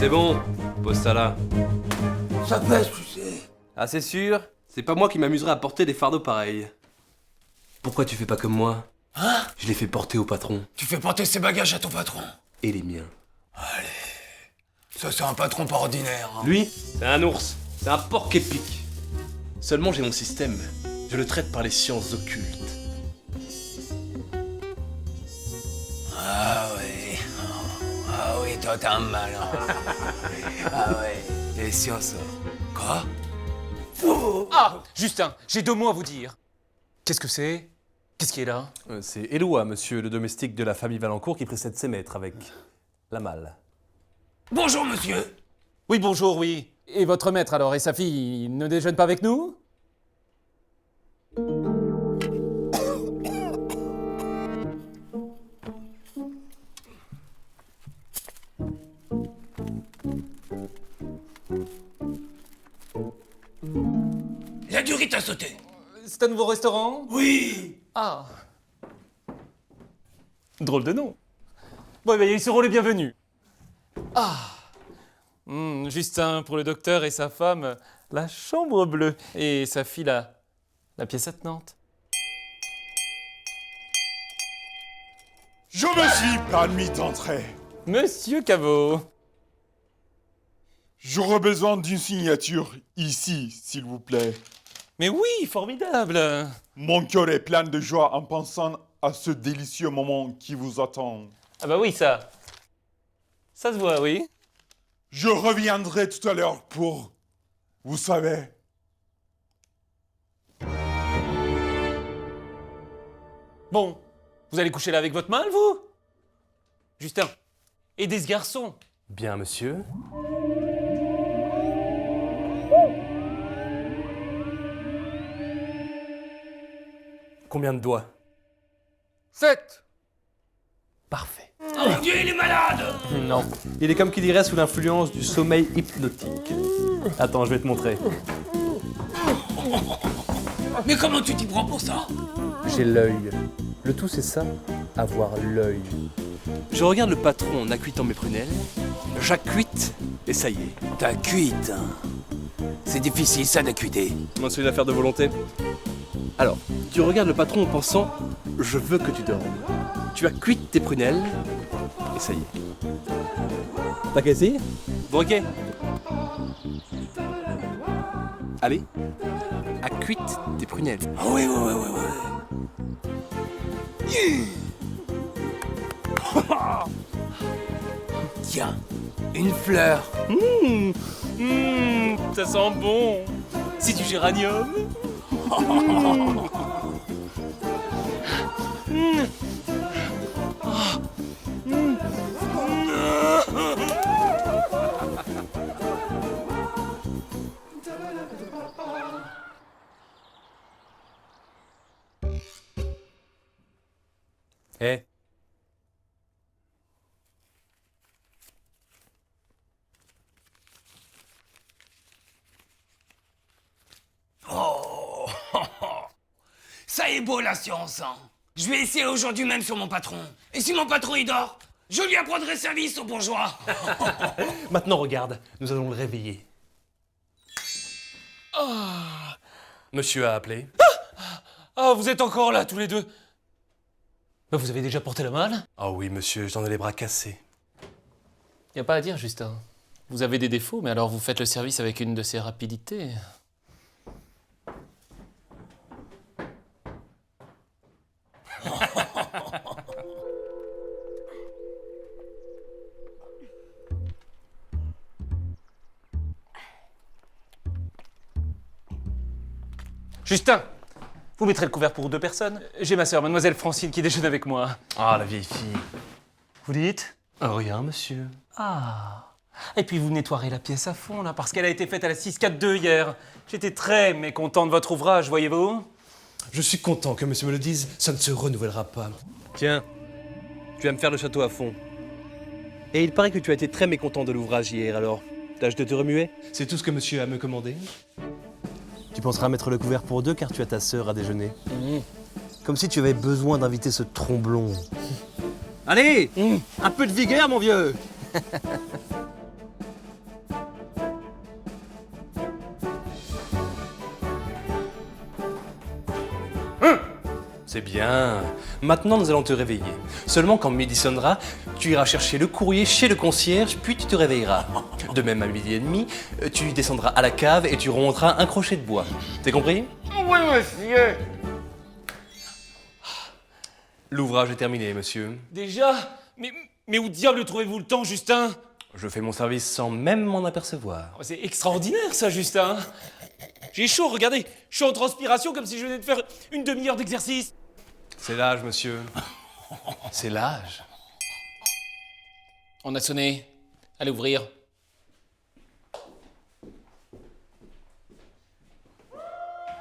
C'est bon, pose ça là. Ça pèse, tu sais. Ah, c'est sûr? C'est pas moi qui m'amuserais à porter des fardeaux pareils. Pourquoi tu fais pas comme moi? Hein? Je les fais porter au patron. Tu fais porter ses bagages à ton patron. Et les miens. Allez. Ça, c'est un patron pas ordinaire. Hein. Lui, c'est un ours. C'est un porc épique. Seulement j'ai mon système. Je le traite par les sciences occultes. Ah oui. Ah oui, toi, t'es un malin. Ah ouais. Les sciences. Quoi? Ah, Justin, j'ai 2 mots à vous dire. Qu'est-ce que c'est? Qu'est-ce qui est là? C'est Éloi, monsieur le domestique de la famille Valancourt qui précède ses maîtres avec la malle. Bonjour, monsieur. Oui, bonjour, oui. Et votre maître alors, et sa fille, ils ne déjeunent pas avec nous? La durite a sauté. C'est un nouveau restaurant? Oui. Ah. Drôle de nom. Bon, eh bien, ils seront les bienvenus. Ah. Justin, pour le docteur et sa femme, la chambre bleue. Et sa fille, la pièce attenante. Je me suis permis d'entrer. Monsieur Caveau. J'aurais besoin d'une signature ici, s'il vous plaît. Mais oui, formidable. Mon cœur est plein de joie en pensant à ce délicieux moment qui vous attend. Ah bah oui, ça. Ça se voit, oui. Je reviendrai tout à l'heure pour... Vous savez... Bon, vous allez coucher là avec votre malle, vous? Justin, aidez ce garçon. Bien, monsieur. Combien de doigts? 7. Parfait. Oh Dieu, il est malade. Non. Il est comme qui dirait sous l'influence du sommeil hypnotique. Attends, je vais te montrer. Mais comment tu t'y prends pour ça? J'ai l'œil. Le tout, c'est ça, avoir l'œil. Je regarde le patron en accuitant mes prunelles. J'accuite et ça y est. T'as cuite. C'est difficile, ça, d'accuiter. Non, c'est une affaire de volonté. Alors, tu regardes le patron en pensant « Je veux que tu dormes ». Tu accuites tes prunelles et ça y est. T'as qu'à essayer? Bon, ok. Allez, accuite tes prunelles. Ah oui, oui, oui, oui. Tiens, une fleur. Ça sent bon. C'est du géranium. Eh, Oh. Ça est beau, la science. Hein. Je vais essayer aujourd'hui même sur mon patron. Et si mon patron il dort, je lui apprendrai service au bourgeois. maintenant regarde, nous allons le réveiller. Monsieur a appelé. Ah, vous êtes encore là, tous les deux. Bah, vous avez déjà porté la malle? Ah oui, monsieur, j'en ai les bras cassés. Y a pas à dire, Justin. Vous avez des défauts, mais alors vous faites le service avec une de ces rapidités. Justin, vous mettrez le couvert pour 2 personnes. J'ai ma sœur, mademoiselle Francine, qui déjeune avec moi. Ah, la vieille fille. Vous dites? Rien, monsieur. Ah. Et puis vous nettoierez la pièce à fond, là, parce qu'elle a été faite à la 642 hier. J'étais très mécontent de votre ouvrage, voyez-vous. Je suis content que monsieur me le dise, ça ne se renouvellera pas. Tiens, tu vas me faire le château à fond. Et il paraît que tu as été très mécontent de l'ouvrage hier, alors tâche de te remuer. C'est tout ce que monsieur a à me commander. Tu penseras mettre le couvert pour 2 car tu as ta sœur à déjeuner. Comme si tu avais besoin d'inviter ce tromblon. Allez, un peu de vigueur, mon vieux. C'est bien. Maintenant, nous allons te réveiller. Seulement, quand midi sonnera, tu iras chercher le courrier chez le concierge, puis tu te réveilleras. De même, à 12h30, tu descendras à la cave et tu remonteras un crochet de bois. T'as compris? Oui, monsieur. L'ouvrage est terminé, monsieur. Déjà? Mais où diable trouvez-vous le temps, Justin? Je fais mon service sans même m'en apercevoir. Oh, c'est extraordinaire, ça, Justin. J'ai chaud, regardez. Je suis en transpiration comme si je venais de faire une demi-heure d'exercice. C'est l'âge, monsieur. C'est l'âge. On a sonné. Allez ouvrir.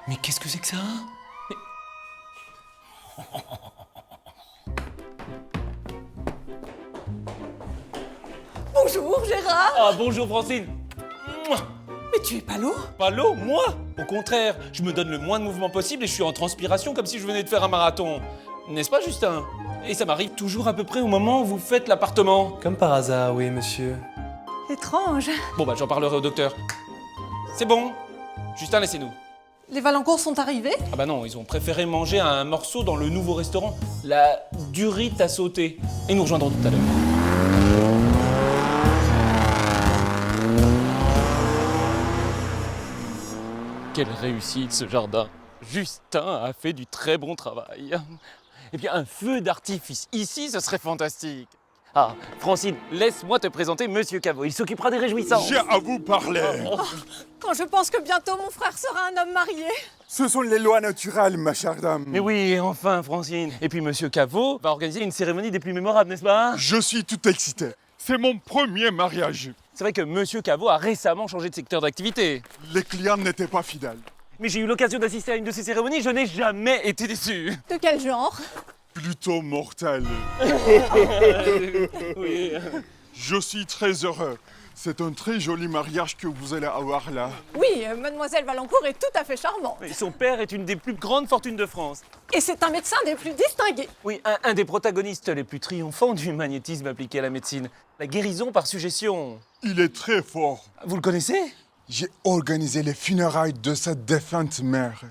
Mais qu'est-ce que c'est que ça? Bonjour Gérard. Ah, bonjour Francine. Mouah. Mais tu es pas lourd? Pas l'eau, moi? Au contraire, je me donne le moins de mouvement possible et je suis en transpiration comme si je venais de faire un marathon. N'est-ce pas, Justin? Et ça m'arrive toujours à peu près au moment où vous faites l'appartement. Comme par hasard, oui, monsieur. Étrange. Bon, bah, j'en parlerai au docteur. C'est bon. Justin, laissez-nous. Les Valancourt sont arrivés? Ah bah non, ils ont préféré manger un morceau dans le nouveau restaurant, la durite à sauter. Ils nous rejoindront tout à l'heure. Quelle réussite ce jardin! Justin a fait du très bon travail. Et puis un feu d'artifice ici, ce serait fantastique. Ah, Francine, laisse-moi te présenter Monsieur Caveau. Il s'occupera des réjouissances. J'ai à vous parler. Quand je pense que bientôt mon frère sera un homme marié. Ce sont les lois naturelles, ma chère dame. Mais oui, enfin, Francine. Et puis Monsieur Caveau va organiser une cérémonie des plus mémorables, n'est-ce pas? Je suis tout excité. C'est mon premier mariage. C'est vrai que Monsieur Caveau a récemment changé de secteur d'activité. Les clients n'étaient pas fidèles. Mais j'ai eu l'occasion d'assister à une de ces cérémonies, je n'ai jamais été déçu. De quel genre? Plutôt mortels. Oui. Je suis très heureux. C'est un très joli mariage que vous allez avoir là. Oui, mademoiselle Valancourt est tout à fait charmante. Et son père est une des plus grandes fortunes de France. Et c'est un médecin des plus distingués. Oui, un des protagonistes les plus triomphants du magnétisme appliqué à la médecine. La guérison par suggestion. Il est très fort. Vous le connaissez? J'ai organisé les funérailles de sa défunte mère.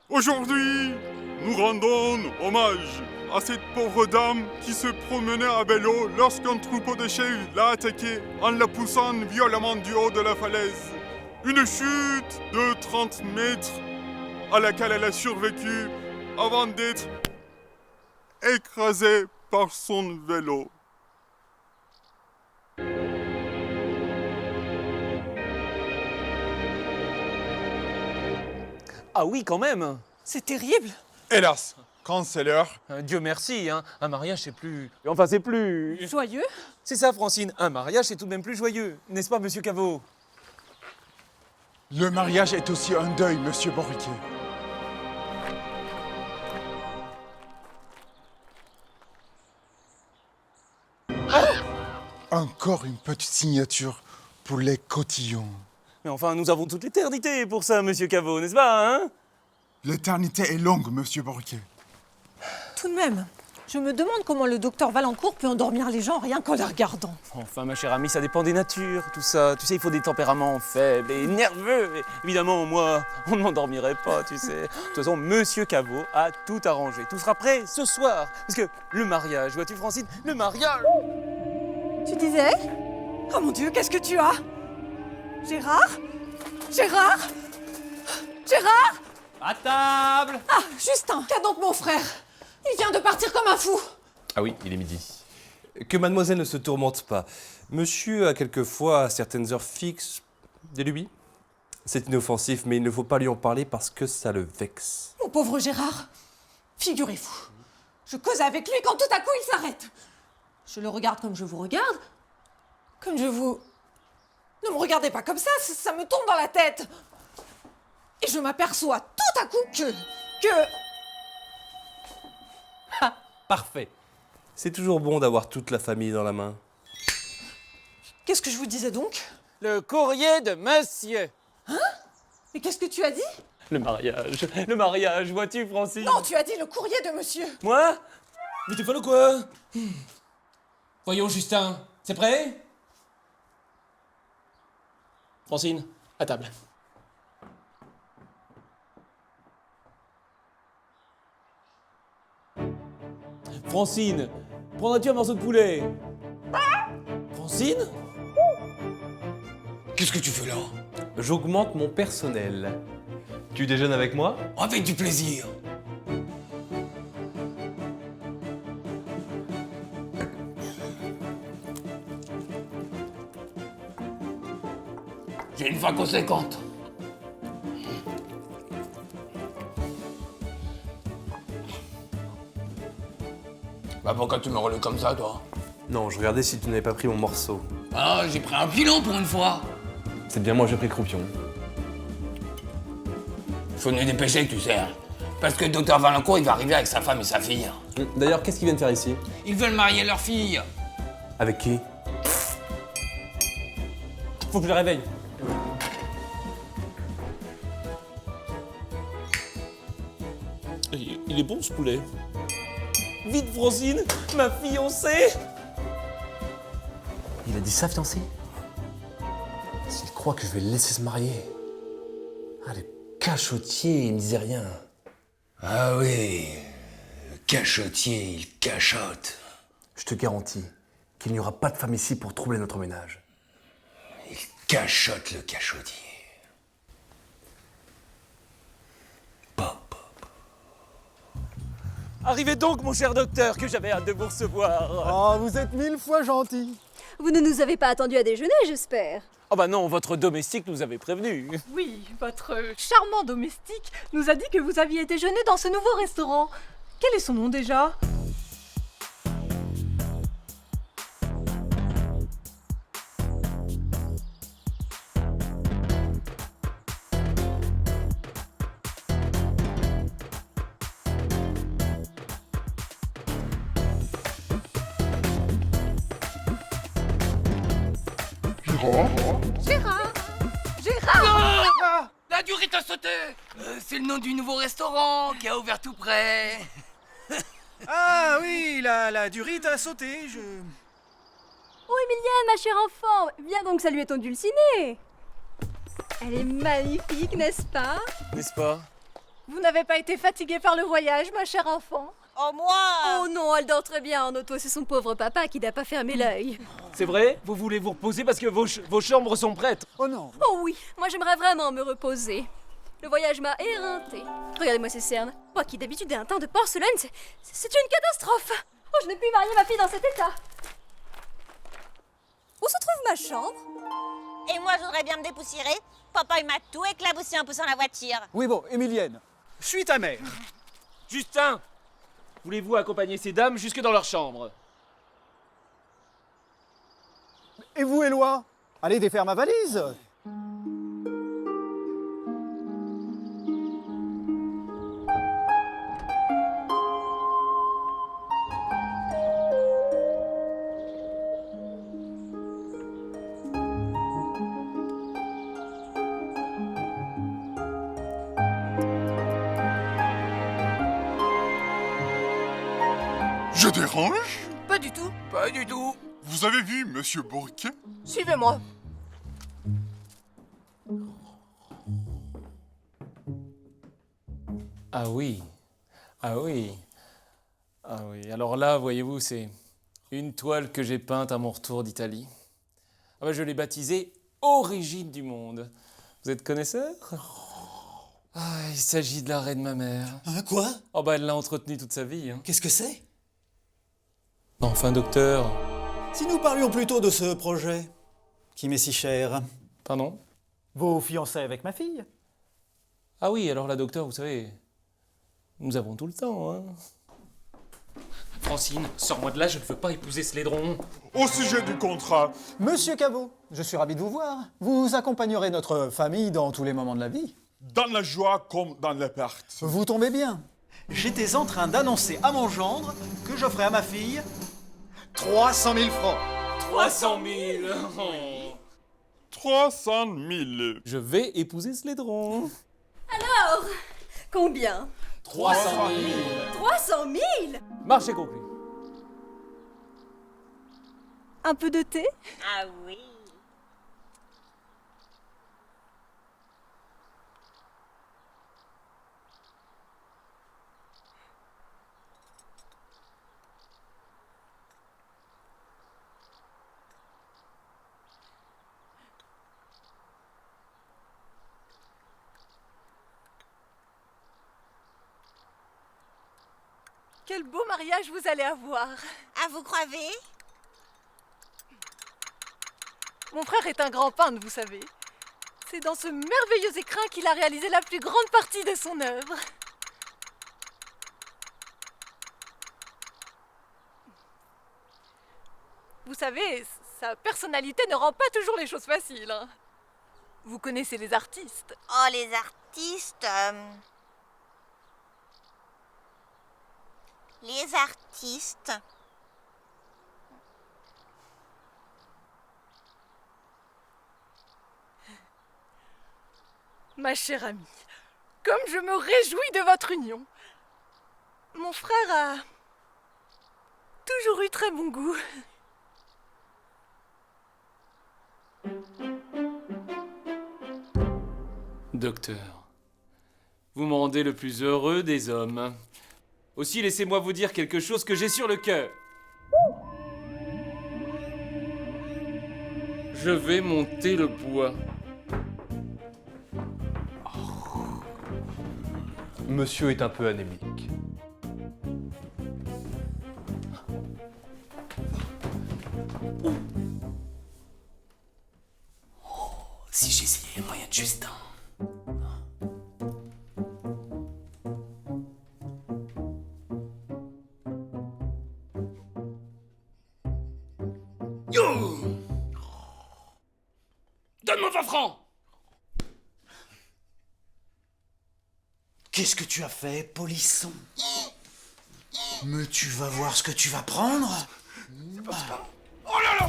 Aujourd'hui, nous rendons hommage à cette pauvre dame qui se promenait à vélo lorsqu'un troupeau de chèvres l'a attaquée en la poussant violemment du haut de la falaise. Une chute de 30 mètres à laquelle elle a survécu avant d'être écrasée par son vélo. Ah oui, quand même. C'est terrible. Hélas, quand c'est l'heure, Dieu merci, hein. Un mariage c'est plus... Enfin c'est plus... Joyeux. C'est ça, Francine. Un mariage c'est tout de même plus joyeux. N'est-ce pas, Monsieur Caveau? le mariage est aussi un deuil, monsieur Boriquet. Encore une petite signature pour les cotillons. Mais enfin, nous avons toute l'éternité pour ça, Monsieur Caveau, n'est-ce pas, hein? L'éternité est longue, monsieur Boriquet. Tout de même. Je me demande comment le docteur Valancourt peut endormir les gens rien qu'en les regardant. Enfin, ma chère amie, ça dépend des natures, tout ça. Tu sais, il faut des tempéraments faibles et nerveux. Et évidemment, moi, on ne m'endormirait pas, tu sais. De toute façon, Monsieur Caveau a tout arrangé. Tout sera prêt ce soir. Parce que le mariage, vois-tu, Francine, le mariage... Tu disais? Oh mon Dieu, qu'est-ce que tu as? Gérard? Gérard? Gérard? À table! Ah, Justin, qu'a donc mon frère? Il vient de partir comme un fou. Ah oui, il est midi. Que mademoiselle ne se tourmente pas. Monsieur a quelquefois, à certaines heures fixes, des lubies. C'est inoffensif, mais il ne faut pas lui en parler parce que ça le vexe. Mon pauvre Gérard, figurez-vous, je cause avec lui quand tout à coup il s'arrête. Je le regarde comme je vous regarde, comme je vous... Ne me regardez pas comme ça me tombe dans la tête. Et je m'aperçois tout à coup que... Parfait. C'est toujours bon d'avoir toute la famille dans la main. Qu'est-ce que je vous disais donc? Le courrier de Monsieur. Mais qu'est-ce que tu as dit? Le mariage, vois-tu, Francine? Non, tu as dit le courrier de monsieur. Moi? Mais t'es folle ou quoi? Voyons, Justin, c'est prêt? Francine, à table. Francine, prendras-tu un morceau de poulet? Francine? Qu'est-ce que tu fais là? J'augmente mon personnel. Tu déjeunes avec moi? Avec du plaisir. J'ai une faim conséquente. Bah pourquoi tu me relèves comme ça, toi? Non, je regardais si tu n'avais pas pris mon morceau. Ah, j'ai pris un pilon pour une fois. C'est bien moi, j'ai pris croupion. Faut nous dépêcher, tu sais. Parce que le docteur Valancourt, il va arriver avec sa femme et sa fille. D'ailleurs, qu'est-ce qu'ils viennent faire ici? Ils veulent marier leur fille. Avec qui? Faut que je le réveille. Il est bon ce poulet. Vite, Francine, ma fiancée! Il a dit ça, fiancé? S'il croit que je vais le laisser se marier. Ah, le cachotier, il me disait rien. Ah oui, le cachotier, il cachote. Je te garantis qu'il n'y aura pas de femme ici pour troubler notre ménage. Il cachote le cachotier. Arrivez donc, mon cher docteur, que j'avais hâte de vous recevoir. Oh, vous êtes 1000 fois gentil. Vous ne nous avez pas attendu à déjeuner, j'espère. Oh bah non, votre domestique nous avait prévenus. Oui, votre charmant domestique nous a dit que vous aviez déjeuné dans ce nouveau restaurant. Quel est son nom déjà? Gérard! Gérard! La durite a sauté. C'est le nom du nouveau restaurant qui a ouvert tout près. Ah oui, la durite a sauté, Oh, Emilienne, ma chère enfant, viens donc saluer ton dulcinée. Elle est magnifique, n'est-ce pas? N'est-ce pas? Vous n'avez pas été fatiguée par le voyage, ma chère enfant? Oh, moi! Oh non, elle dort très bien, en auto, c'est son pauvre papa qui n'a pas fermé l'œil. C'est vrai? Vous voulez vous reposer parce que vos chambres sont prêtes? Oh non. Oh oui, moi j'aimerais vraiment me reposer. Le voyage m'a éreinté. Regardez-moi ces cernes. Moi qui d'habitude ai un teint de porcelaine, c'est une catastrophe. Oh, je ne puis marier ma fille dans cet état. Où se trouve ma chambre? Et moi, je voudrais bien me dépoussiérer. Papa, il m'a tout éclaboussé en poussant la voiture. Oui bon, Emilienne, suis ta mère. Justin! Voulez-vous accompagner ces dames jusque dans leur chambre? Et vous, Éloi? Allez défaire ma valise. Je Je dérange? Pas du tout. Pas du tout. Vous avez vu Monsieur Bourquet? Suivez-moi. Ah oui. Ah oui. Ah oui. Alors là, voyez-vous, c'est une toile que j'ai peinte à mon retour d'Italie. Ah ben, je l'ai baptisée Origine du monde. Vous êtes connaisseur? Ah, il s'agit de la raie de ma mère. Hein, quoi? Oh bah elle l'a entretenue toute sa vie. Hein. Qu'est-ce que c'est? Enfin, docteur. Si nous parlions plutôt de ce projet, qui m'est si cher. Pardon? Vos fiançailles avec ma fille? Ah oui, alors là, docteur, vous savez, nous avons tout le temps, hein. Francine, sors-moi de là, je ne veux pas épouser ce laidron. Au sujet du contrat, Monsieur Cabot, je suis ravi de vous voir. Vous accompagnerez notre famille dans tous les moments de la vie. dans la joie comme dans les pertes. Vous tombez bien. J'étais en train d'annoncer à mon gendre que j'offrais à ma fille 300 000 francs. 300 000 300 000. Je vais épouser ce laidron. Alors, combien? 300 000. 300 000? Marché conclu. Un peu de thé? Ah oui. Quel beau mariage vous allez avoir. Ah, vous croyez? Mon frère est un grand peintre, vous savez. C'est dans ce merveilleux écrin qu'il a réalisé la plus grande partie de son œuvre. Vous savez, sa personnalité ne rend pas toujours les choses faciles. Hein. Vous connaissez les artistes. Oh, les artistes. Les artistes. Ma chère amie, comme je me réjouis de votre union. Mon frère a toujours eu très bon goût. Docteur, vous me rendez le plus heureux des hommes. Aussi, laissez-moi vous dire quelque chose que j'ai sur le cœur. Je vais monter le bois. Monsieur est un peu anémique. Si j'essayais les moyens de Justin. Yo! Donne-moi 20 francs! Qu'est-ce que tu as fait, polisson? Mais tu vas voir ce que tu vas prendre. Oh là là!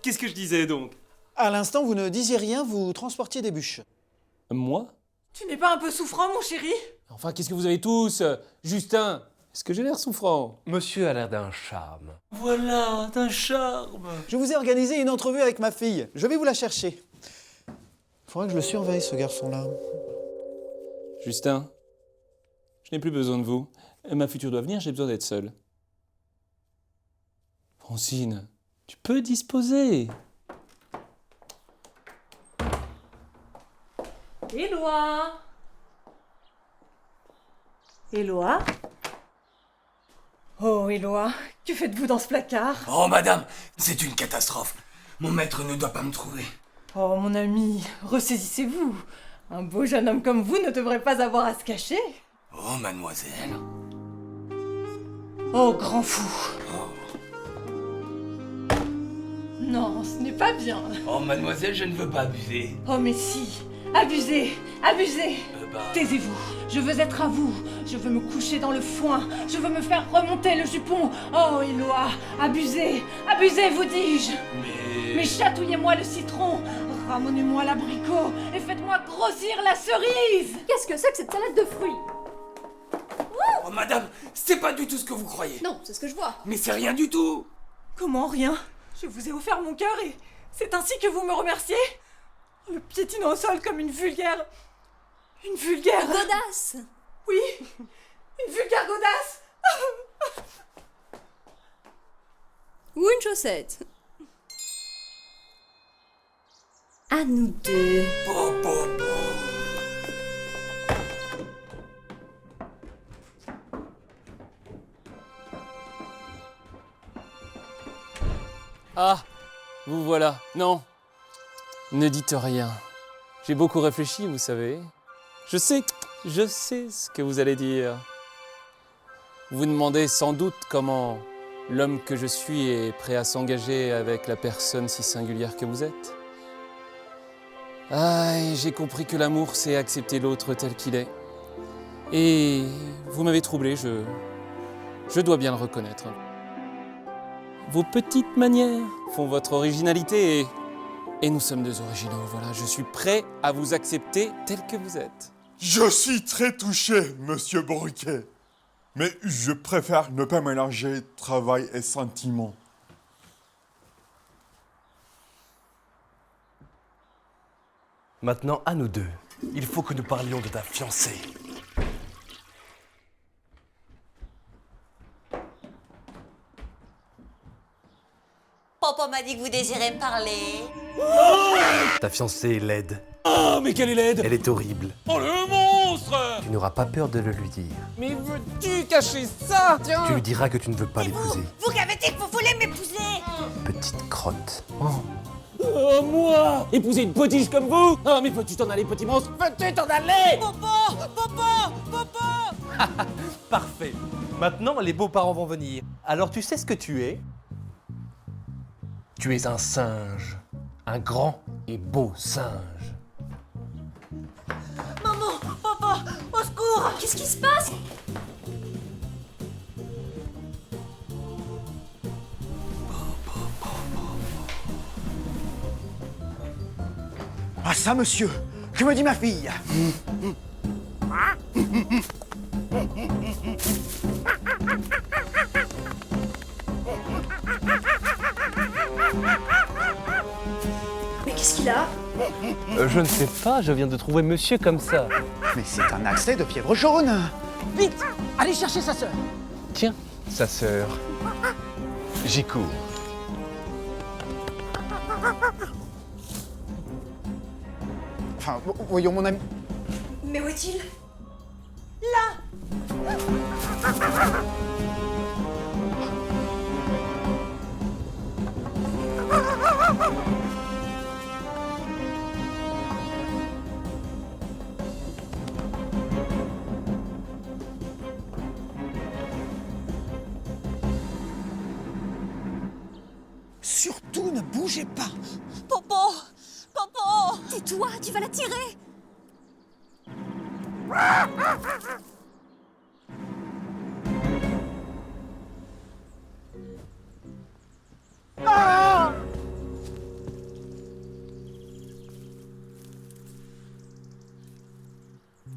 Qu'est-ce que je disais donc? À l'instant, vous ne disiez rien, vous transportiez des bûches. Moi? Tu n'es pas un peu souffrant, mon chéri? Enfin, qu'est-ce que vous avez tous? Justin, est-ce que j'ai l'air souffrant? Monsieur a l'air d'un charme. Voilà, d'un charme. Je vous ai organisé une entrevue avec ma fille. Je vais vous la chercher. Faudra que je le surveille, ce garçon-là. Justin, je n'ai plus besoin de vous. Ma future doit venir, j'ai besoin d'être seul. Francine, tu peux disposer. Éloi! Éloi? Oh, Éloi, que faites-vous dans ce placard? Oh, madame, c'est une catastrophe. Mon maître ne doit pas me trouver. Oh, mon ami, ressaisissez-vous. Un beau jeune homme comme vous ne devrait pas avoir à se cacher. Oh, mademoiselle. Oh, grand fou. Non, ce n'est pas bien. Oh, mademoiselle, je ne veux pas abuser. Oh, mais si. Abusez, abusez. Taisez-vous. Je veux être à vous. Je veux me coucher dans le foin. Je veux me faire remonter le jupon. Oh, Éloi, abusez. Abusez, vous dis-je. Mais chatouillez-moi le citron. Ramenez-moi l'abricot. Et faites-moi grossir la cerise. Qu'est-ce que c'est que cette salade de fruits? Oh, madame, c'est pas du tout ce que vous croyez. Non, c'est ce que je vois. Mais c'est rien du tout. Comment rien? Je vous ai offert mon cœur et c'est ainsi que vous me remerciez? Le piétinant au sol comme une vulgaire... Une vulgaire... Godasse. Oui, une vulgaire godasse. Ou une chaussette. À nous deux. Ah, vous voilà. Non, ne dites rien. J'ai beaucoup réfléchi, vous savez. Je sais ce que vous allez dire. Vous demandez sans doute comment l'homme que je suis est prêt à s'engager avec la personne si singulière que vous êtes. Ah, et j'ai compris que l'amour, c'est accepter l'autre tel qu'il est. Et vous m'avez troublé, je dois bien le reconnaître. Vos petites manières font votre originalité et nous sommes deux originaux, voilà. Je suis prêt à vous accepter tel que vous êtes. Je suis très touché, monsieur Bourriquet. Mais je préfère ne pas mélanger travail et sentiment. Maintenant, à nous deux. Il faut que nous parlions de ta fiancée. Papa m'a dit que vous désirez me parler. Ta fiancée est laide. Oh, mais quelle est laide! Elle est horrible. Oh, le monstre! Tu n'auras pas peur de le lui dire. Mais veux-tu cacher ça? Tiens! Tu lui diras que tu ne veux pas l'épouser. Vous qui avez dit que vous voulez m'épouser. Petite crotte. Oh, moi! Épouser une potiche comme vous? Oh, mais peux-tu t'en aller, petit monstre? Peux-tu t'en aller? Parfait. Maintenant, les beaux-parents vont venir. Alors, tu sais ce que tu es? Tu es un singe. Un grand et beau singe. Maman, papa, au secours. Qu'est-ce qui se passe? Ah ça, monsieur, je me dis ma fille. Mais qu'est-ce qu'il a? Je ne sais pas, je viens de trouver monsieur comme ça. Mais c'est un accès de fièvre jaune. Vite, allez chercher sa sœur. Tiens, sa sœur. J'y cours. Enfin, voyons mon ami. Mais où est-il? Surtout ne bougez pas. Popo, Popo. Tais-toi, tu vas la tirer.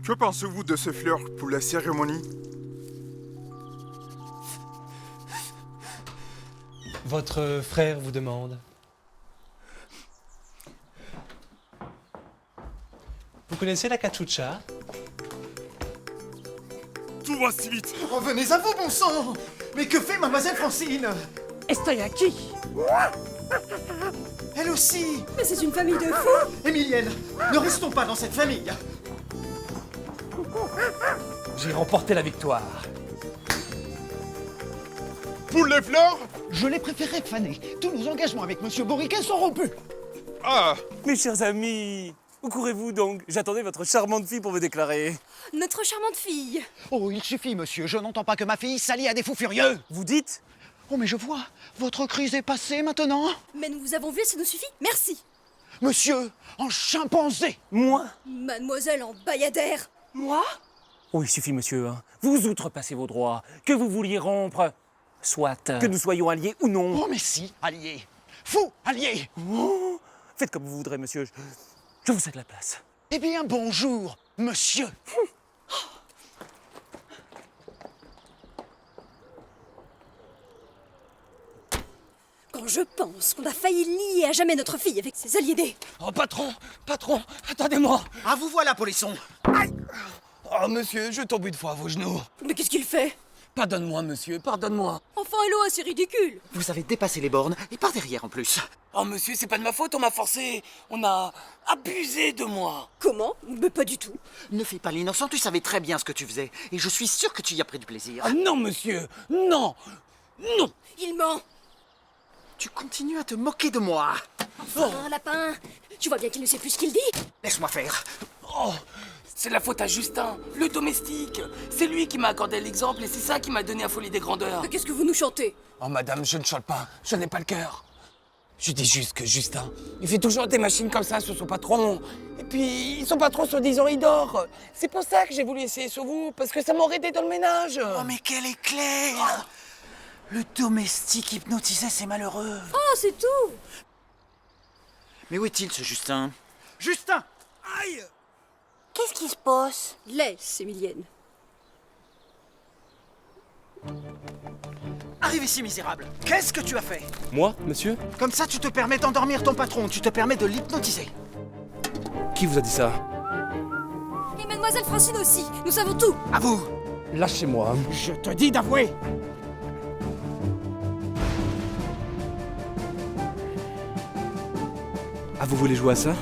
Que pensez-vous de ces fleurs pour la cérémonie? Votre frère vous demande. Vous connaissez la cachucha? Tout va si vite. Revenez à vous, bon sang. Mais que fait mademoiselle Francine? Estoy aquí. Elle aussi. Mais c'est une famille de fous. Emilienne, ne restons pas dans cette famille. J'ai remporté la victoire. Pour les fleurs? Je les préférais fanées. Tous nos engagements avec monsieur Bourriquet sont rompus. Ah, Mes chers amis, Où courez-vous donc? J'attendais votre charmante fille pour me déclarer. Notre charmante fille. Oh, il suffit, monsieur, je n'entends pas que ma fille s'allie à des fous furieux. Vous dites? Oh, mais je vois, votre crise est passée maintenant. Mais nous vous avons vu, ça nous suffit. Merci. Monsieur, en chimpanzé. Moi? Mademoiselle en bayadère. Moi? Oh, il suffit, monsieur. Hein. Vous outrepassez vos droits. Que vous vouliez rompre. Soit. Que nous soyons alliés ou non. Oh, mais si, alliés. Fou, alliés. Oh, faites comme vous voudrez, monsieur. Je vous cède la place. Eh bien, bonjour, monsieur. Quand je pense qu'on a failli lier à jamais notre fille avec ses alliés. Oh, patron, attendez-moi. Ah, vous voilà, polisson. Oh, monsieur, je tombe une fois à vos genoux. Mais qu'est-ce qu'il fait? Pardonne-moi, monsieur, pardonne-moi. Enfin, Hello, c'est ridicule. Vous avez dépassé les bornes, et par derrière en plus. Oh, monsieur, c'est pas de ma faute, on m'a forcé. On a abusé de moi. Comment? Mais pas du tout. Ne fais pas l'innocent, tu savais très bien ce que tu faisais. Et je suis sûr que tu y as pris du plaisir. Ah non, monsieur, non, non. Il ment. Tu continues à te moquer de moi. Enfin, lapin. Tu vois bien qu'il ne sait plus ce qu'il dit. Laisse-moi faire. Oh, c'est la faute à Justin, le domestique. C'est lui qui m'a accordé l'exemple et c'est ça qui m'a donné la folie des grandeurs. Mais qu'est-ce que vous nous chantez? Oh, madame, je ne chante pas, je n'ai pas le cœur. Je dis juste que Justin, il fait toujours des machines comme ça sur son patron. Et puis, son patron, soi-disant, il dort. C'est pour ça que j'ai voulu essayer sur vous, parce que ça m'aurait aidé dans le ménage. Oh, mais quel éclair! Le domestique hypnotisé, c'est malheureux. Oh, c'est tout. Mais où est-il, ce Justin? Justin! Aïe! Qu'est-ce qui se passe? Laisse, Émilienne. Arrive ici, misérable. Qu'est-ce que tu as fait? Moi, monsieur? Comme ça, tu te permets d'endormir ton patron, tu te permets de l'hypnotiser. Qui vous a dit ça? Et mademoiselle Francine aussi. Nous savons tout. À vous! Lâchez-moi. Je te dis d'avouer! Ah, vous voulez jouer à ça?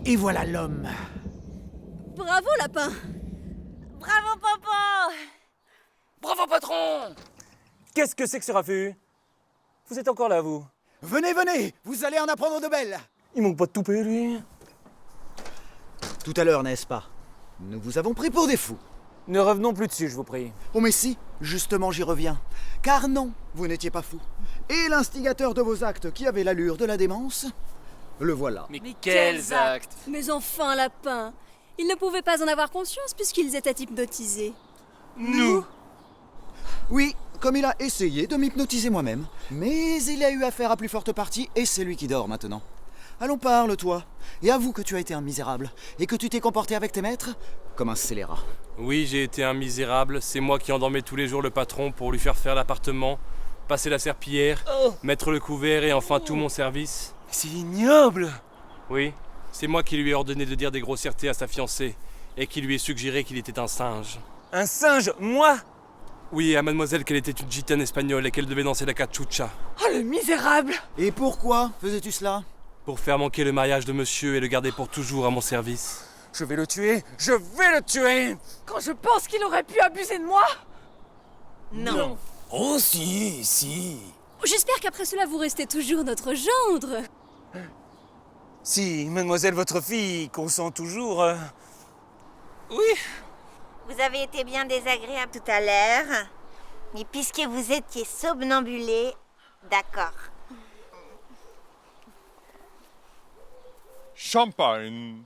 Et voilà l'homme. Bravo, lapin. Bravo, Popo! Bravo, patron! Qu'est-ce que c'est que ce raffut? Vous êtes encore là, vous? Venez, venez, vous allez en apprendre de belles. Il manque pas de toupet, lui. Tout à l'heure, n'est-ce pas? Nous vous avons pris pour des fous. Ne revenons plus dessus, je vous prie. Oh mais si, justement j'y reviens. Car non, vous n'étiez pas fou. Et l'instigateur de vos actes qui avait l'allure de la démence, le voilà. Mais quels actes? Mais enfin, lapin. Ils ne pouvaient pas en avoir conscience puisqu'ils étaient hypnotisés. Nous? Oui, comme il a essayé de m'hypnotiser moi-même. Mais il a eu affaire à plus forte partie et c'est lui qui dort maintenant. Allons, parle, toi. Et avoue que tu as été un misérable et que tu t'es comporté avec tes maîtres comme un scélérat. Oui, j'ai été un misérable. C'est moi qui endormais tous les jours le patron pour lui faire faire l'appartement, passer la serpillière, mettre le couvert et enfin tout mon service. C'est ignoble! Oui, c'est moi qui lui ai ordonné de dire des grossièretés à sa fiancée et qui lui ai suggéré qu'il était un singe. Un singe, moi? Oui, à mademoiselle qu'elle était une gitane espagnole et qu'elle devait danser la cachucha. Oh, le misérable! Et pourquoi faisais-tu cela? Pour faire manquer le mariage de monsieur et le garder pour toujours à mon service. Je vais le tuer! Je vais le tuer! Quand je pense qu'il aurait pu abuser de moi! Non! Oh si, si. J'espère qu'après cela, vous restez toujours notre gendre. Si, mademoiselle, votre fille consent toujours... Oui. Vous avez été bien désagréable tout à l'heure. Mais puisque vous étiez somnambulé, d'accord. Champagne.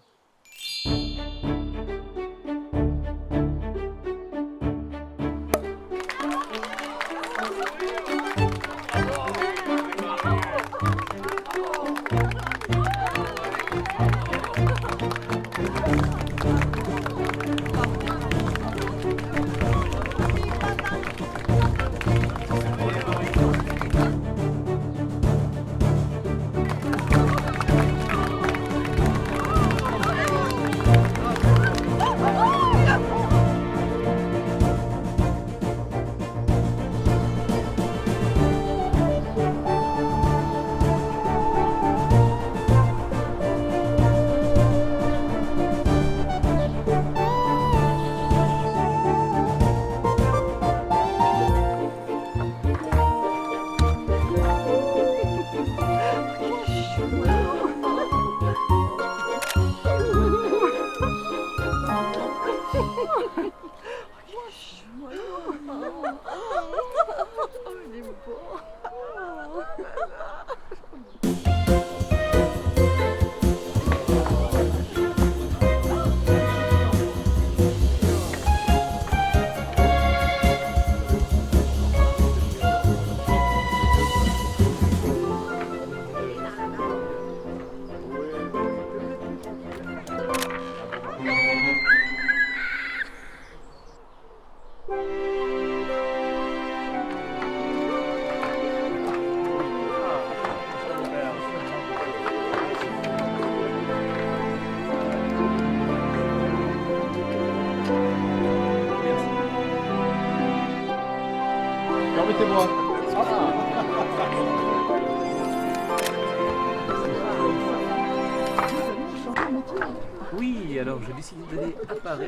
Oui, alors j'ai décidé d'aller à Paris,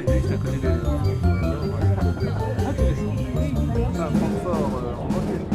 juste à côté de... Ah, tu descends. À Francfort, en banlieue.